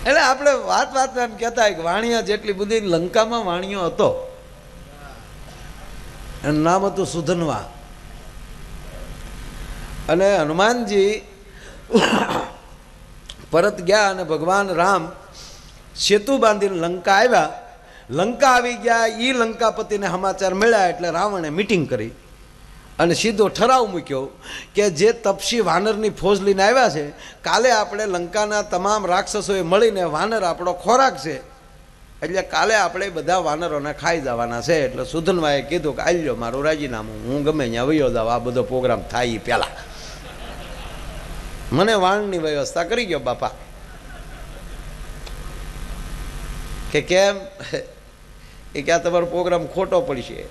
એટલે આપણે વાત એમ કહેતા કે વાણિયા જેટલી બધી લંકામાં વાણિયો હતો, એનું નામ હતું સુધનવા. અને હનુમાનજી પરત ગયા અને ભગવાન રામ સેતુ બાંધીને લંકા આવ્યા. લંકા આવી ગયા, એ લંકાપતિને સમાચાર મળ્યા એટલે રાવણે મિટિંગ કરી અને સીધો ઠરાવ મૂક્યો કે જે તપસી વાનરની ફોજ લઈને આવ્યા છે, કાલે આપણે લંકાના તમામ રાક્ષસોએ મળીને વાનર આપણો ખોરાક છે, એટલે કાલે આપણે બધા વાનરોને ખાઈ જવાના છે. એટલે સુધનવાએ કીધું કે આલ્યો મારું રાજીનામું, હું ગમે ત્યાં વયો જાઉં, આ બધો પ્રોગ્રામ થાય એ પહેલાં મને વાણની વ્યવસ્થા કરી ગયો બાપા. કે કેમ? એ ક્યાં તમારો પ્રોગ્રામ ખોટો પડશે.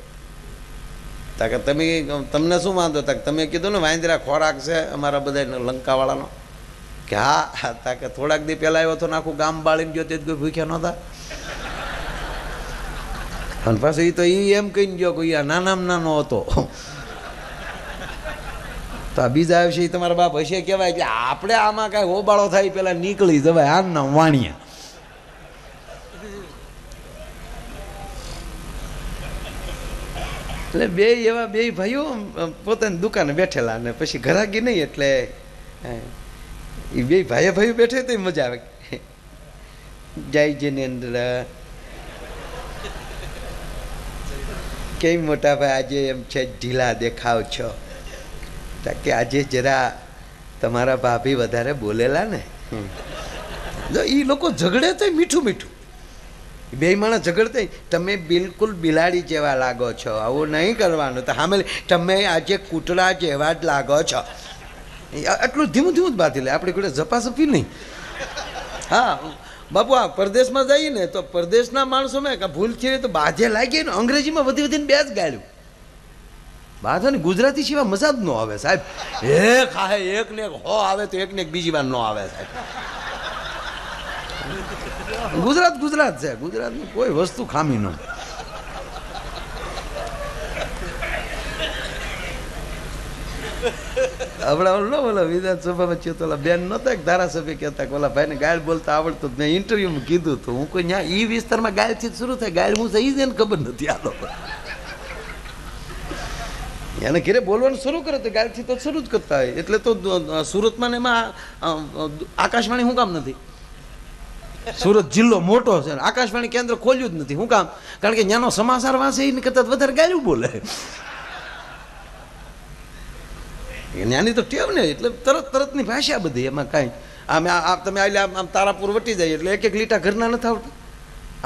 તાકે તમને શું વાંધો? તાકે તમે કીધું ને વાંદરા ખોરાક છે અમારા બધા લંકાવાળાનો. કે હા. તાકે થોડાક દી પહેલાં આવ્યો હતો ને આખું ગામ બાળીને ગયો તે કોઈ ભૂખ્યા નહોતા. અને પાછું એ તો એ એમ કહીને ગયો કે આ નાનામાં નાનો હતો. તો આ બીજા આવશે એ તમારા બાપ હશે કહેવાય. એટલે આપણે આમાં કાંઈ હોબાળો થાય પહેલાં નીકળી જવાય. આના વાણિયા એટલે બે એવા બે ભાઈઓ પોતાની દુકાને બેઠેલા અને પછી ઘરાકી નહીં એટલે એ બે ભાઈઓ બેઠે તો મજા આવે. જય જિનેન્દ્ર, કેમ મોટા ભાઈ આજે એમ છે ઢીલા દેખાવ છો? કે આજે જરા તમારા ભાભી વધારે બોલેલા ને. જો એ લોકો ઝઘડે તો મીઠું મીઠું, બે માણસ ઝઘડતા તમે બિલકુલ બિલાડી જેવા લાગો છો, આવું નહીં કરવાનું. તો સામે તમે આજે કૂતરા જેવા જ લાગો છો. આટલું ધીમું ધીમું જ બાંધી લે, આપણે કોઈ ઝપાઝપી નહીં. હા બાપુ, આ પરદેશમાં જઈએ ને તો પરદેશના માણસો મેં ભૂલ છે તો બાજે લાગી ને અંગ્રેજીમાં વધીને બે જ ગાળ્યું. બાધો ને ગુજરાતી સિવાય મજા જ ન આવે સાહેબ. એક હા એક ને એક હો આવે તો એક ને એક બીજી વાર ન આવે સાહેબ. ગુજરાત છે, ગુજરાતની કોઈ વસ્તુ ખામી ન. હમણાં ઓલા વિધાનસભામાં થયો તો ઓલા બેન નહોતા એક ધારાસભ્ય કહેતા કે ઓલા ભાઈને ગાળ બોલતા આવડતું. મેં ઇન્ટરવ્યુમાં કીધું હતું હું કોઈ ત્યાં એ વિસ્તારમાં ગાળથી શરૂ થાય, ગાળ હું છે એને ખબર નથી. આ લોકો એને ઘેરે બોલવાનું શરૂ કરે તો ગાળથી તો શરૂ જ કરતા હોય. એટલે તો સુરતમાં ને એમાં આકાશવાણી શું કામ નથી? સુરત જિલ્લો મોટો છે, આકાશવાણી કેન્દ્ર ખોલ્યું જ નથી. શું કામ? કારણ કે ત્યાંનો સમાચાર વાંચે એની કરતાં વધારે ગાળ્યું બોલે. ત્યાંની તો ટેવ ને, એટલે તરતની ભાષા બધી. એમાં કાંઈ તમે આમ તારાપુર વટી જાય એટલે એક લીટા ઘરના નથી આવતા.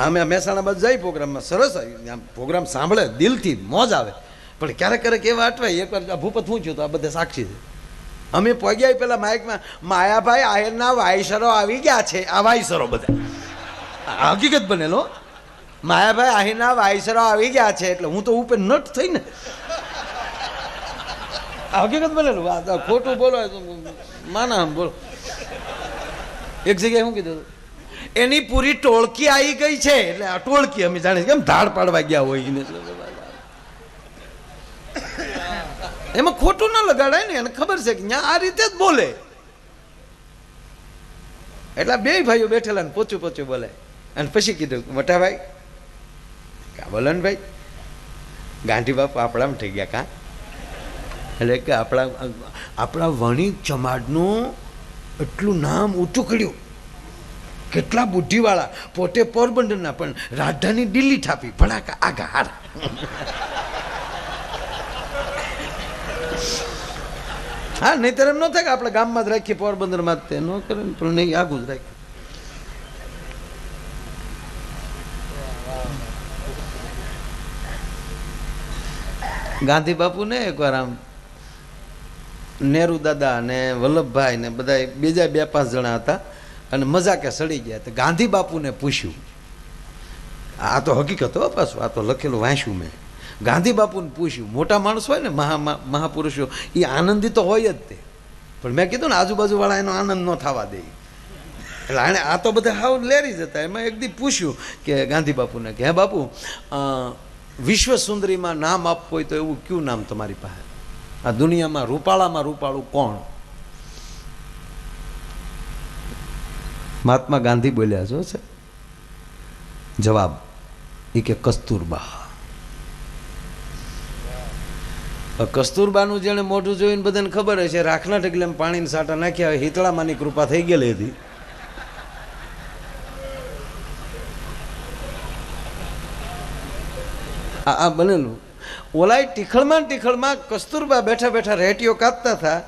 અમે મહેસાણા બાજુ જાય પ્રોગ્રામમાં, સરસ આમ પ્રોગ્રામ સાંભળે દિલથી મોજ આવે. પણ ક્યારેક એવા અટવાય. એકવાર ભૂપત શું થયું તો આ બધા સાક્ષી છે. અમે પગ્યા પેલા માઇકમાં માયાભાઈ આયરના વાયસરો આવી ગયા છે. આ વાયસરો બધા હકીકત બનેલો. માયાભાઈ આહિરના વાયસરો આવી ગયા છે એટલે હું તો ઉપર નટ થઈ ને. હકીકત બનેલું. ખોટું બોલો માના બોલો. એક જગ્યાએ શું કીધું? એની પૂરી ટોળકી આવી ગઈ છે. એટલે આ ટોળકી અમે જાણીએ કેમ ધાડ પાડવા ગયા હોય ને. એમાં ખોટું ના લગાડાય ને, એને ખબર છે કે ત્યાં આ રીતે જ બોલે. એટલે બે ભાઈઓ બેઠેલા ને પોચું બોલે. અને પછી કીધું મોટા ભાઈ કા બોલો ને ભાઈ, ગાંધી બાપુ આપણામાં થઈ ગયા કાં? એટલે કે આપણા વણિક સમાજનું એટલું નામ ઊંચું કર્યું. કેટલા બુદ્ધિવાળા, પોતે પોરબંદરના પણ રાજધાની દિલ્હી થાપી. ભડાકા આગા હારા. હા નહીતર એમ ન થાય કે આપણે ગામમાં જ રાખીએ, પોરબંદરમાં જ તે ન કરે ને. પણ નહીં, આગું જ રાખીએ. ગાંધી બાપુ ને એકવાર આમ નહેરુ દાદા ને વલ્લભભાઈ ને બધા બીજા 2-5 જણા હતા અને મજાકે સડી ગયા. તો ગાંધી બાપુને પૂછ્યું, આ તો હકીકત હો પાછું, આ તો લખેલું વાંચ્યું મેં. ગાંધી બાપુને પૂછ્યું, મોટા માણસ હોય ને મહાપુરુષો એ આનંદી તો હોય જ તે, પણ મેં કીધું ને આજુબાજુવાળા એનો આનંદ ન થવા દે. એટલે આને આ તો બધા હાવ લેરી જતા. એમાં એક દી પૂછ્યું કે ગાંધી બાપુને કે હે બાપુ, વિશ્વ સુંદરીમાં નામ આપવું હોય તો એવું કયું નામ તમારી પાસે? આ દુનિયામાં રૂપાળામાં રૂપાળું કોણ? મહાત્મા ગાંધી બોલ્યા છો છે જવાબ એ કે કસ્તુરબા. કસ્તુરબાનું જેણે મોઢું જોઈને બધાને ખબર હશે રાખના ઢગલે પાણીના સાટા નાખ્યા હોય હિતળામાંની કૃપા થઈ ગયેલી હતી. આ બનેલું ઓલાય ટીખળમાં કસ્તુરબા બેઠા બેઠા રેટીઓ કાપતા હતા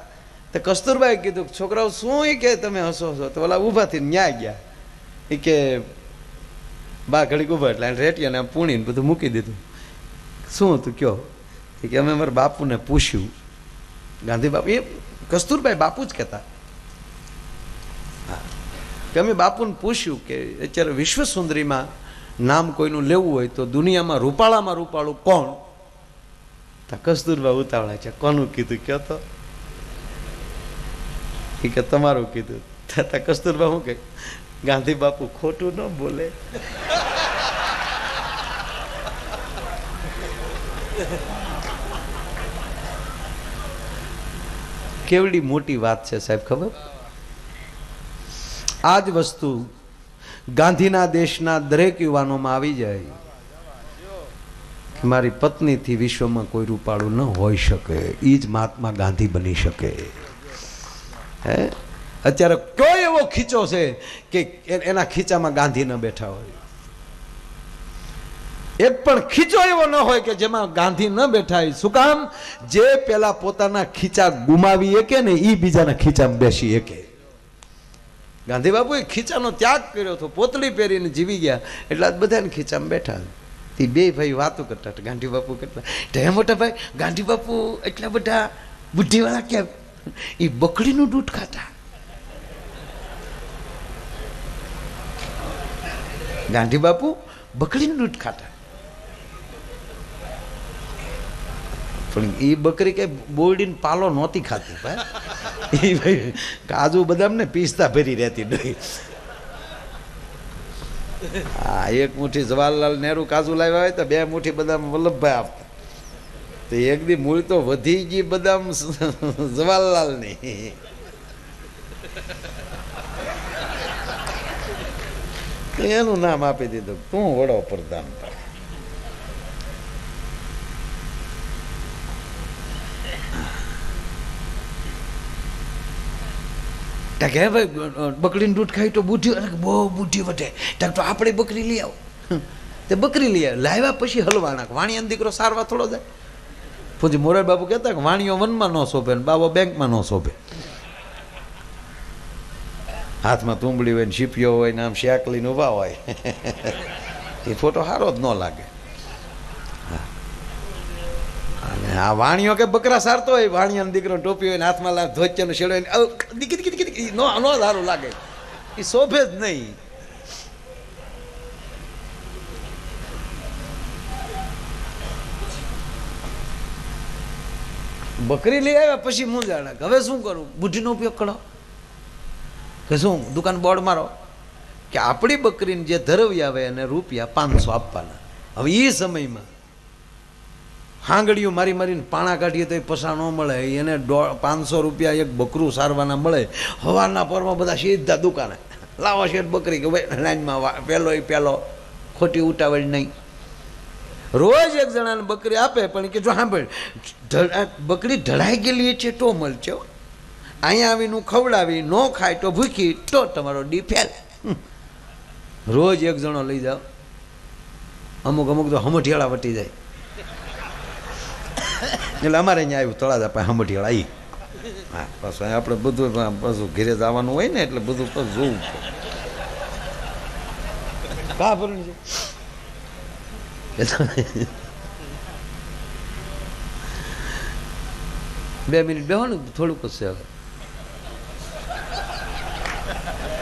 તો કસ્તુરબાએ કીધું છોકરાઓ શું એ કે તમે હસો હસો તો ઓલા ઊભા થઈને ન્યા ગયા એ કે બા ઘડીક ઊભા એટલે રેટીઓને આમ પૂણીને બધું મૂકી દીધું. શું હતું કયો કે અમે અમારા બાપુને પૂછ્યું. ગાંધી બાપુ એ કસ્તુરબાઈ બાપુ જ કહેતા કે અમે બાપુને પૂછ્યું કે અત્યારે વિશ્વ સુંદરીમાં નામ કોઈનું લેવું હોય તો દુનિયામાં રૂપાળામાં રૂપાળું કોણ? તા કસ્તુરબા ઉતાવળા છે કોનું કીધું કયો તો એ કે તમારું કીધું. તા કસ્તુરબા શું કે ગાંધી બાપુ ખોટું ન બોલે. કેવડી મોટી વાત છે સાહેબ ખબર? આ જ વસ્તુ ગાંધીના દેશના દરેક યુવાનોમાં આવી જાય કે મારી પત્નીથી વિશ્વમાં કોઈ રૂપાળું ન હોઈ શકે, એ જ મહાત્મા ગાંધી બની શકે. હે અત્યારે કયો એવો ખીચો છે કે એના ખીચામાં ગાંધી ન બેઠા હોય? એક પણ ખીચો એવો ન હોય કે જેમાં ગાંધી ન બેઠા હોય. શું કામ? જે પેલા પોતાના ખીચા ગુમાવી એકે ને એ બીજાના ખીચામાં બેસી એકે. ગાંધી બાપુએ ખીચાનો ત્યાગ કર્યો હતો, પોતળી પહેરીને જીવી ગયા એટલે આજ બધાને ખીચામાં બેઠા. તે બે ભાઈ વાતો કરતા હતા. ગાંધી બાપુ કેટલા હે મોટા ભાઈ, ગાંધી બાપુ એટલા બધા બુદ્ધિવાળા કેમ? એ બકરીનું દૂધ ખાતા. ગાંધી બાપુ બકરીનું દૂધ ખાતા. પણ એ બકરી કઈ બોરડીને પાલો નહોતી ખાતી ભાઈ. એ ભાઈ કાજુ બદામ ને પીસતા ભરી રહેતી ડોઈ. હા, એક મુઠ્ઠી જવાહરલાલ નહેરુ કાજુ લાવ્યા હોય તો બે મુઠ્ઠી બદામ વલ્લભભાઈ આપતા. તો એક દી મૂળ તો વધી ગઈ બદામ જવાહરલાલ ની. એનું નામ આપી દીધું તું વડો પ્રધાન. હે ભાઈ બકરીનું દૂધ ખાઈ તો બુદ્ધિ બહુ બુદ્ધિ વધે. તો આપણે બકરી લઈ આવો. તે બકરી લઈ આવે. લાવ્યા પછી હલવા નાખ. વાણિયાનો દીકરો સારવા થોડો જાય. પછી મોરારી બાપુ કહેતા કે વાણિયો વનમાં ન શોભે ને બાબો બેંકમાં ન શોભે. હાથમાં તુંબડી હોય ને શીપિયો હોય ને આમ શેકલીને ઊભા હોય એ ફોટો સારો જ ન લાગે. અને આ વાણિયો કે બકરા સારતો હોય, વાણિયાનો દીકરો ટોપી હોય ને હાથમાં લાવ ધોચનો શેડો હોય નો સારું લાગે. એ શોભે જ નહીં. બકરી લઈ આવ્યા પછી મૂંઝાણા હવે શું કરું? બુદ્ધિનો ઉપયોગ કરો કે શું? દુકાન બોર્ડ મારો કે આપણી બકરીને જે ધરવી આવે અને રૂપિયા 500 આપવાના. હવે એ સમયમાં હાંગડીઓ મારી મારીને પાણા કાઢીએ તો એ પસા ન મળે. એને 500 રૂપિયા એક બકરું સારવાના મળે. હવારના પરમાં બધા સીધા દુકાને લાવો શેઠ બકરી કે ભાઈ લાઈનમાં પહેલો ખોટી ઉતાવળ નહીં. રોજ એક જણાને બકરી આપે પણ કે જો સાંભળ બકરી ઢળાઈ ગયેલી છે તો મળશે. અહીંયા આવીને ખવડાવી ન ખાય તો ભૂખી તો તમારો ડી ફેલ. રોજ એક જણો લઈ જાઓ. અમુક તો હમઠિયાળા વટી જાય. એટલે અમારે અહીંયા આવ્યું તળાજા પાસે હમઠિયાળા આવી. હા પાછું આપણે બધું પાછું ઘેરે જવાનું હોય ને એટલે બધું પાછું જોવું પડે. કા ભરું છે 2 મિનિટ બેહો ને થોડુંક જ છે હવે.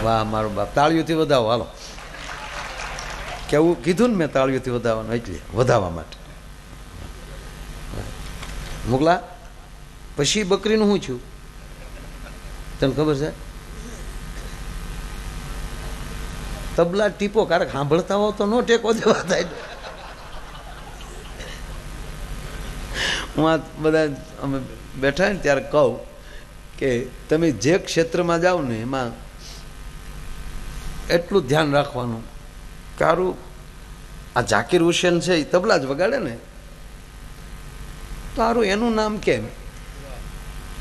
વાહ મારો બાપ, તાળીઓથી વધાવો. હાલો કેવું કીધું ને મેં તાળીઓથી વધાવવાનું એટલે વધાવવા માટે. મોકલા પછી બકરીનું શું છું તને ખબર છે? તબલા ટીપો ક્યારેક સાંભળતા હો તો નો ટેકો દેવા થાય. હું આ બધા અમે બેઠા ને ત્યારે કહું કે તમે જે ક્ષેત્રમાં જાઓ ને એમાં એટલું ધ્યાન રાખવાનું. કારું આ ઝાકીર હુસેન છે એ તબલા જ વગાડે ને, તારું એનું નામ કેમ?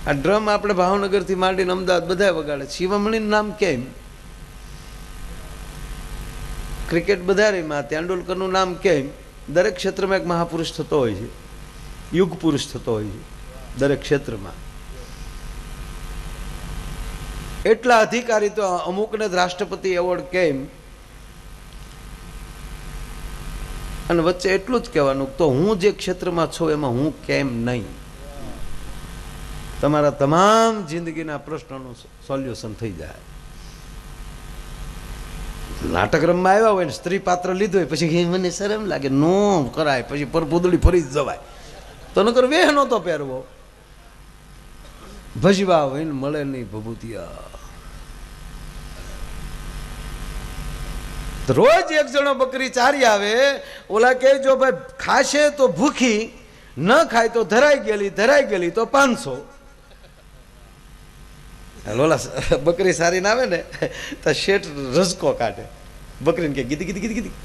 આ ડ્રમ આપણે ભાવનગરથી માંડીને અમદાવાદ બધા વગાડે, શિવમણીનું નામ કેમ? ક્રિકેટ વધારેમાં તેંડુલકરનું નામ કેમ? દરેક ક્ષેત્રમાં એક મહાપુરુષ થતો હોય છે, યુગ પુરુષ થતો હોય છે દરેક ક્ષેત્રમાં. એટલા અધિકારી તો અમુકને જ રાષ્ટ્રપતિ એવોર્ડ કેમ? અને વચ્ચે એટલું જ કહેવાનું તો હું જે ક્ષેત્રમાં છું એમાં હું કેમ નહીં. તમારા તમામ જિંદગીના પ્રશ્નોનું સોલ્યુશન થઈ જાય. નાટક રમવા આવ્યા હોય ને સ્ત્રી પાત્ર લીધું હોય પછી મને શરમ લાગે, નો કરાય, પછી પરપુદડી ફરી જ જવાય. તો નકર વેહ નહોતો પહેરવો. ભજવા હોય ને મળે નહીં ભભૂતિયા. રોજ એક જણો બકરી ચારી આવે, ઓલા કે જો ભાઈ ખાશે તો ભૂખી, ન ખાય તો ધરાઈ ગયેલી તો 500. ઓલા બકરી સારીને આવે ને તો શેઠ રસકો કાઢે, બકરીને કે ગીધી ગીધી ગીધી ગીધી.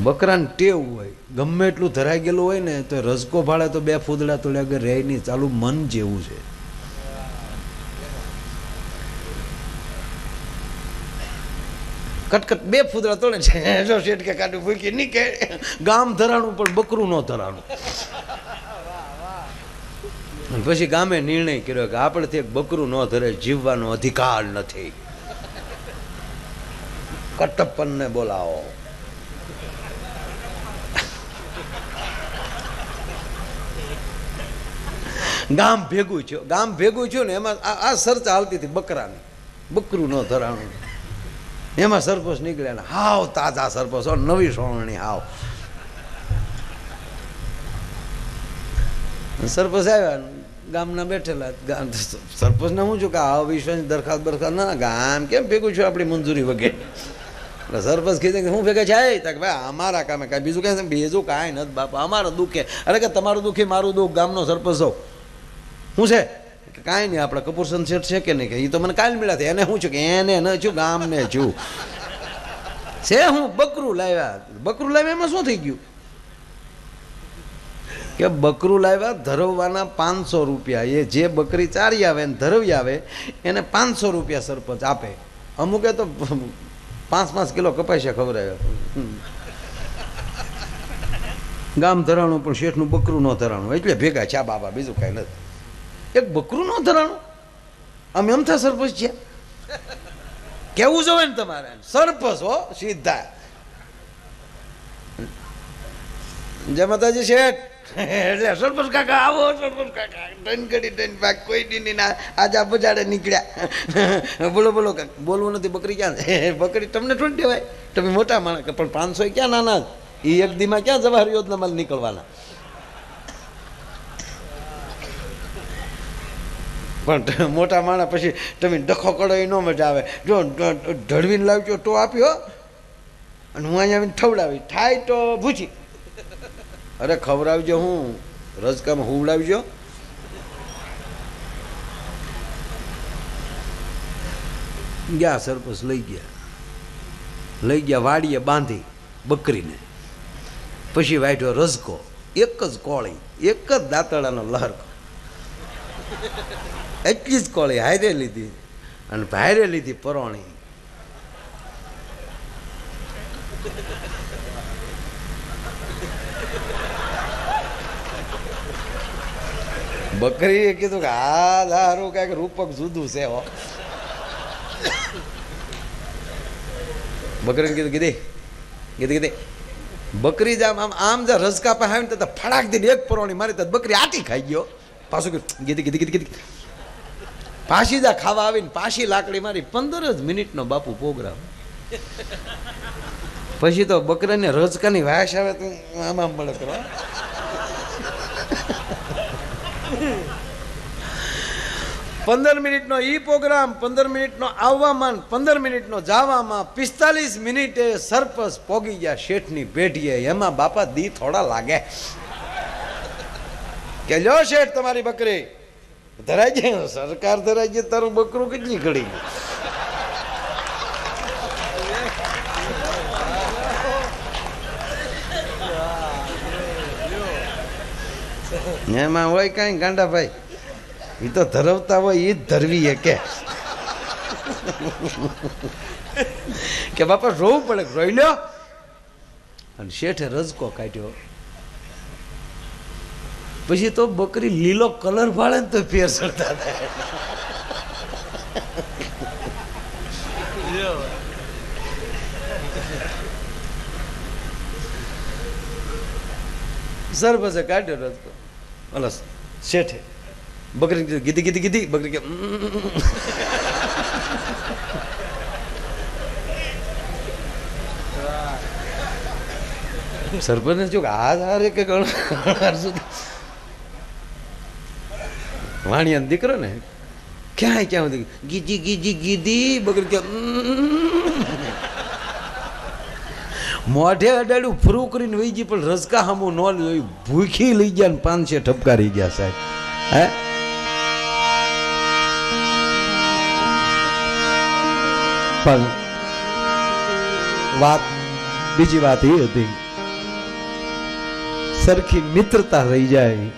બકરાને ટેવ હોય, ગમે એટલું ધરાઈ ગયેલું હોય ને તો રસકો ભાડે તો 2 ફૂદડા તોડ્યા વગર રહે નહીં. ચાલુ મન જેવું છે. કટકટ 2 ફૂદડા તોડે છે, જો શેઠ કે કાઢું ભૂકી નહીં કે ગામ ધરાણું પણ બકરું ન ધરાણું. પછી ગામે નિર્ણય કર્યો કે આપણેથી એક બકરું ન ધરે, જીવવાનો અધિકાર નથી. કટપ્પનને બોલાવો. ગામ ભેગું થયું ને એમાં આ સર્ચ હાલતી હતી બકરાની, બકરું ન ધરાણું. એમાં સરપંચ નીકળ્યા ને હાવ તાજા સરપંચ, નવી સોરણી હાવ. સરપંચ આવ્યા, ગામના બેઠેલા. સરપંચને હું છું કે આ વિશ્વાસની દરખાસ્ત ના, ગામ કેમ ભેગું છું આપણી મંજૂરી વગેરે. એટલે સરપંચ કીધે કે હું ભેગા જાય કે ભાઈ અમારા કામે કાંઈ બીજું કાંઈ બીજું કાંઈ નથી બાપા, અમારું દુઃખે. અરે કે તમારું દુઃખી મારું દુઃખ, ગામનો સરપંચ હોઉં શું છે કે કાંઈ નહીં, આપણે કપૂરસન શેઠ છે કે નહીં કે એ તો મને કાલ મળ્યા હતા, એને શું છું કે એને ન છું ગામને છું છે. હું બકરું લાવ્યા એમાં શું થઈ ગયું કે બકરું લાવ્યા ધરવવાના 500 રૂપિયા. એ જે બકરી ચારી આવે ને ધરવી આવે એને 500 રૂપિયા સરપંચ આપે. અમુકે તો 5-5 કિલો કપાસ્યા ખવડાવ્યા. ગામ ધરાણું પણ શેઠનું બકરું ન ધરાણું, એટલે ભેગા છે બાબા, બીજું કાંઈ નથી. એક બકરું ન ધરાણું, અમે અમથા સરપંચ છે કેવું જોવે ને તમારે. સરપંચ હો સીધા. જય માતાજી શેઠ. એટલે સરપંચ કાકા આવો, સરપંચ કાકા ટન ભાગ કોઈ દી ના આજા બજાડે નીકળ્યા. બોલો બોલવું નથી. બકરી ક્યાં છે? બકરી તમને થોડી દેવાય, તમે મોટા માણસ. પણ 500 ક્યાં નાના, એ એક દીમાં ક્યાં જવાહર યોજનામાં નીકળવાના. પણ મોટા માણસ પછી તમે ડખો કરો એ ન મજા આવે. જો ઢળવીને લાવજો તો આપ્યો અને હું અહીંયા આવીને ઠવડાવી થાય તો ભૂચી. અરે ખવડાવજો, હું રજકામાં હુવડાવજો. ગયા સરપંચ લઈ ગયા વાડીએ બાંધી બકરીને. પછી વાઢ્યો રજકો, એક જ કોળી, એક જ દાંતડાનો લહરકો, એટલી જ કોળી હારે લીધી અને ભારે લીધી પરોણી. બકરીએ કીધું કે આ દારૂ કઈક રૂપક જુદું છે હો. બકરીને કીધી બકરી જ આમ જ રજકા પાસે આવીને તો ફડાક દીધી એક પરોણી મારી તો બકરી આટી ખાઈ ગયો. પાછું કીધી પાછી જા ખાવા આવીને પાછી લાકડી મારી. 15 જ મિનિટનો બાપુ પ્રોગ્રામ. પછી તો બકરાને રજકાની વાસ આવે તો આમ મળે કરવા. 15 મિનિટનો ઈ પ્રોગ્રામ, 15 મિનિટનો આવવામાં, 15 મિનિટનો જવામાં, 45 મિનિટે સરપંચ પોગી ગયા શેઠની પેઢીએ. એમાં બાપા દી થોડા લાગે કે લ્યો શેઠ તમારી બકરી ધરાઈ જાય. સરકાર ધરાઈ જાય, તારું બકરું કેટલી ઘડી ગયું. એમાં હોય કાંઈ ગાંડા ભાઈ, એ તો ધરવતા હોય એ જ ધરવી કે બાપા રોવું પડે, રોઈ લ્યો. અને શેઠે રજકો કાઢ્યો. પછી તો બકરી લીલો કલર ભાળે ને તો ફેર ચડતા થાય. સરપંચે કાઢ્યો રજકો. ઓલા શેઠે બકરી ગીધી ગીધી ગીધી. બકરી કે સરપંચ જો હારે કે વાણિયા દીકરો ને ક્યાંય ક્યાં સુધી ગીજી ગીજી ગીધી. બકરી કે મોઢે અડાડ્યું ફરું કરીને વહી ગઈ, પણ રજકા હામું ન લ્યો, ભૂખી લઈ ગયા ને 500 ઠપકારી ગયા સાહેબ. હે પણ વાત બીજી વાત એ હતી, સરખી મિત્રતા રહી જાય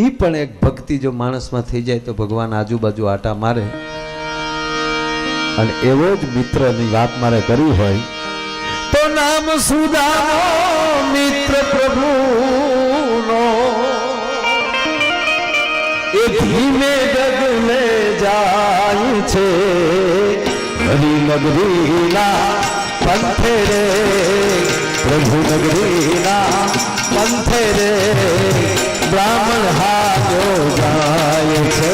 એ પણ એક ભક્તિ જો માણસમાં થઈ જાય તો ભગવાન આજુબાજુ આટા મારે. અને એવો જ મિત્રની વાત મારે કરવી હોય તો નામ સુદામો મિત્ર પ્રભુનો, એ ધીમે ડગલે જાય છે હરિનગરીના પંથે રે, પ્રભુ નગરીના પંથે રે, બ્રાહ્મણ હાલ્યો જાય છે,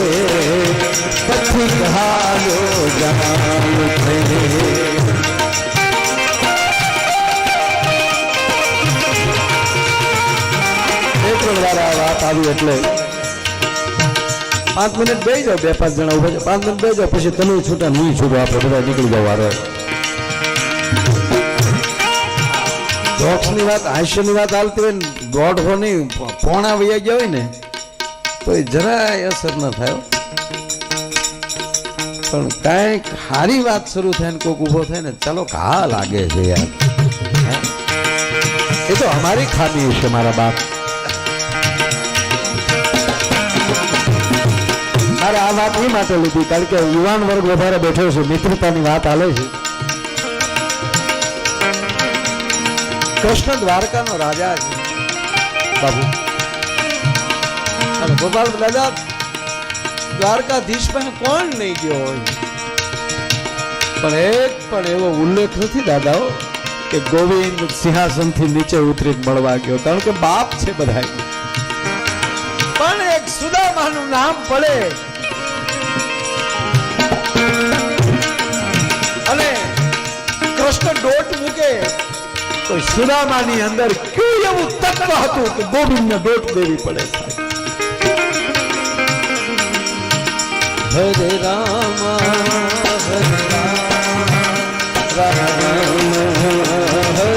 પથિક હાલ્યો જાય છે. એક વાર આ વાત આવી એટલે 5 મિનિટ બેસી જાઓ, 2-5 જણા ઉભા છે, 5 મિનિટ બેસી જાઓ, પછી તમે છૂટા નહીં છૂટો, આપણે બધા નીકળી જાવ. વારે જોક્સની વાત, હાસ્યની વાત હાલતી હોય ને, દોઢ હો નહીં પોણા વૈયા ગયા હોય ને તો એ જરાય અસર ન થાય. પણ કાંઈક સારી વાત શરૂ થાય ને કોઈક ઊભો થાય ને, ચાલો ઘા લાગે છે યાર. એ તો અમારી ખામી છે મારા બાપ. મારે આ વાત એ માટે લીધી કારણ કે યુવાન વર્ગ વધારે બેઠો છે, મિત્રતાની વાત હાલે છે. કૃષ્ણ દ્વારકાનો રાજા છે બાબુ, અને ગોપાલ દાદા દ્વારકાધીશ પાસે કોણ નહીં ગયો હોય, પણ એક પણ એવો ઉલ્લેખ નથી દાદાઓ કે ગોવિંદ સિંહાસનથી નીચે ઉતરી મળવા ગયો, કારણ કે બાપ છે બધા. પણ એક સુદામાનું નામ પડે અને કૃષ્ણ દોટ મૂકે તો સુદામાની અંદર કયું એવું તત્વ હતું કે ગોવિંદને દોટ દેવી પડે. હરે રામ હરે રામ રામ હરે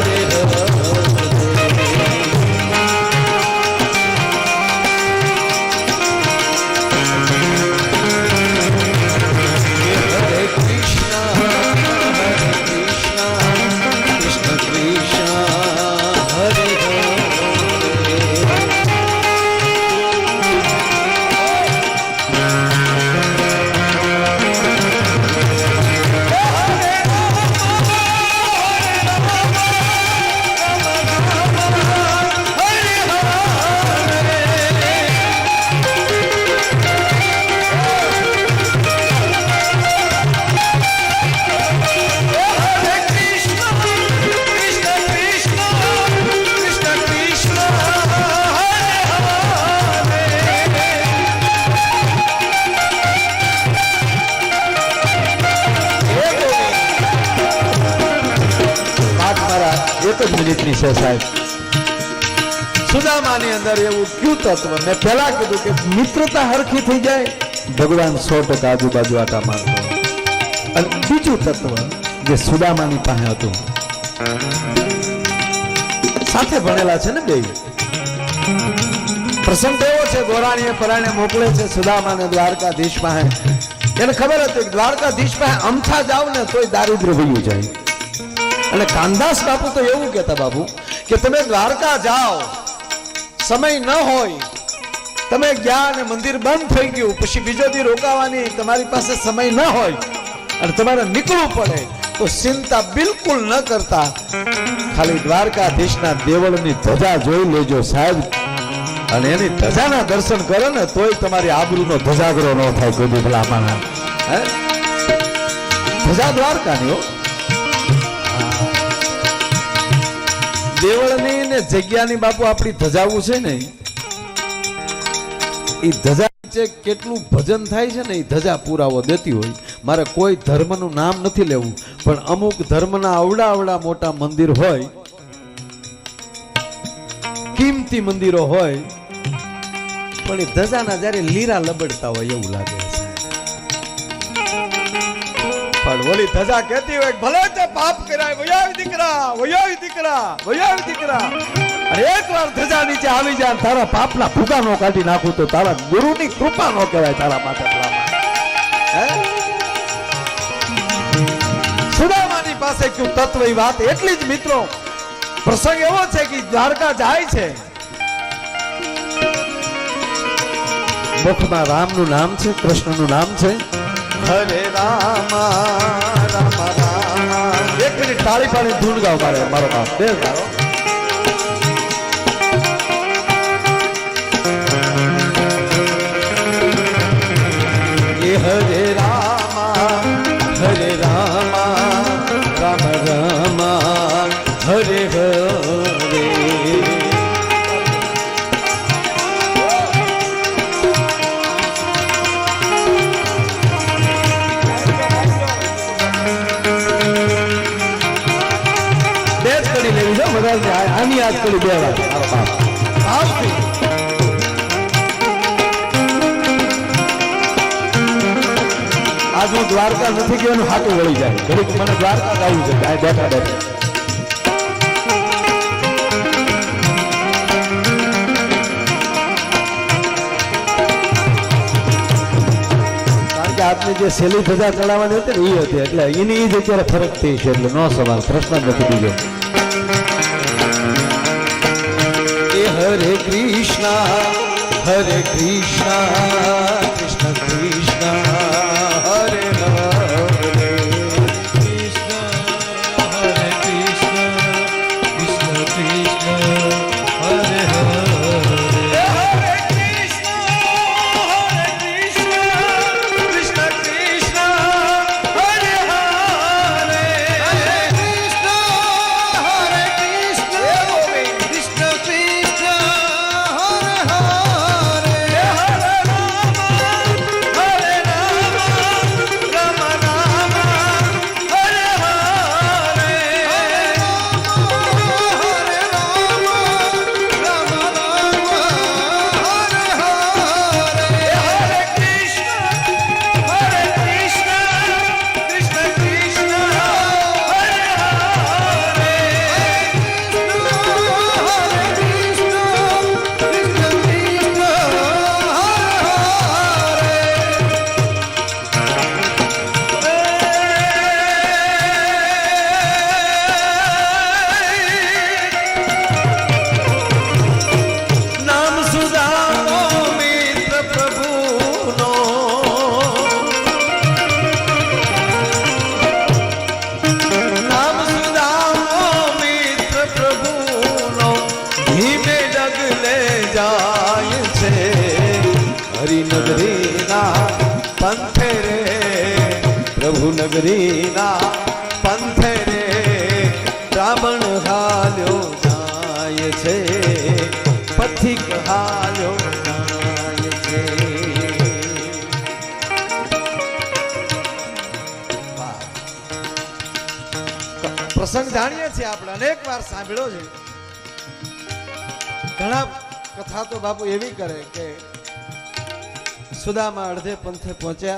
એક જ મિનિટની છે સાહેબ. સુદામાની અંદર એવું ક્યુ તત્વ, મેં પહેલા કીધું કે મિત્રતા હરખી થઈ જાય ભગવાન 100% આજુબાજુ આટા મારતો. અને બીજું તત્વ જે સુદામાની પાસે હતું, સાથે ભણેલા છે ને બે. પ્રસંગ એવો છે, ગોરાણીએ પરાણે મોકલે છે સુદામાને દ્વારકાધીશ પાસે. એને ખબર હતી કે દ્વારકાધીશ પાસે અમથા જાવ ને તોય દારિદ્ર્ય ભયું જાય. અને કાનદાસ બાપુ તો એવું કહેતા બાપુ કે તમે દ્વારકા જાઓ, સમય ન હોય, તમે ગયા અને મંદિર બંધ થઈ ગયું, પછી બીજો દી રોકાવાની તમારી પાસે સમય ન હોય અને તમારે નીકળવું પડે તો ચિંતા બિલકુલ ન કરતા ખાલી દ્વારકાધીશના દેવળની ધજા જોઈ લેજો સાહેબ, અને એની ધજાના દર્શન કરો ને તોય તમારી આબરૂનો ધજાગરો ન થાય કોઈ ભલામણ. હે ધજા દ્વારકાની હો, દેવળની ને જગ્યાની બાપુ આપણી ધજાવું છે ને એ ધજા છે, કેટલું ભજન થાય છે ને એ ધજા પુરાવો દેતી હોય. મારે કોઈ ધર્મનું નામ નથી લેવું, પણ અમુક ધર્મના અવડા અવડા મોટા મંદિર હોય, કિંમતી મંદિરો હોય, પણ એ ધજાના જ્યારે લીરા લબડતા હોય એવું લાગે છે. પણ ઓલી ધજા કહેતી હોય ભલે તે પાપ કરાય, વયાવી દીકરા, વયાવી દીકરા, વયાવી દીકરા, અને એકવાર ધજા નીચે આવી જાય તારા પાપના ભૂગા નો કાઢી નાખું તો તારા ગુરુની કૃપા નો કહેવાય તારા માથે. સુદામાની પાસે ક્યું તત્વ એ વાત એટલી જ મિત્રો. પ્રસંગ એવો છે કે દ્વારકા જાય છે, મુખમાં રામનું નામ છે, કૃષ્ણનું નામ છે, હરે રામ રામ રામ. એક મિનિટ તાળી પાડી ધૂન ગાવ મારો કામ બે ગાઓ. હરે રામ રામ રામ હરે હરે. આની યાદ કરી બે વાર આજ હું દ્વારકા નથી ગયો હાથું વળી જાય ઘડીક મને દ્વારકા આવવું છે બેઠા બેઠા. કારણ કે આપની જે સેલી ધજા ચડાવવાની હતી ને એ હતી, એટલે એની જ અત્યારે ફરક થઈ છે, એટલે નો સવાલ પ્રશ્ન નથી બીજો. હરે કૃષ્ણ કૃષ્ણ કૃષ્ણ હરે હરે, કૃષ્ણ હરે કૃષ્ણ કૃષ્ણ કૃષ્ણ હરે હરે, હરે કૃષ્ણ કૃષ્ણ કૃષ્ણ હરે હરે, હરે કૃષ્ણ કૃષ્ણ કૃષ્ણ पंथे रे प्रभु नगरी ना पंथे रे रावण हाल्यो जाय छे पथिक हाल्यो जाय छे। प्रसंग जाणीए छे आपणे अनेक वार सांभळ्यो छे। घणा कथा तो बापू एवी करे के सुदामा अर्धे पंथे पहुंच्या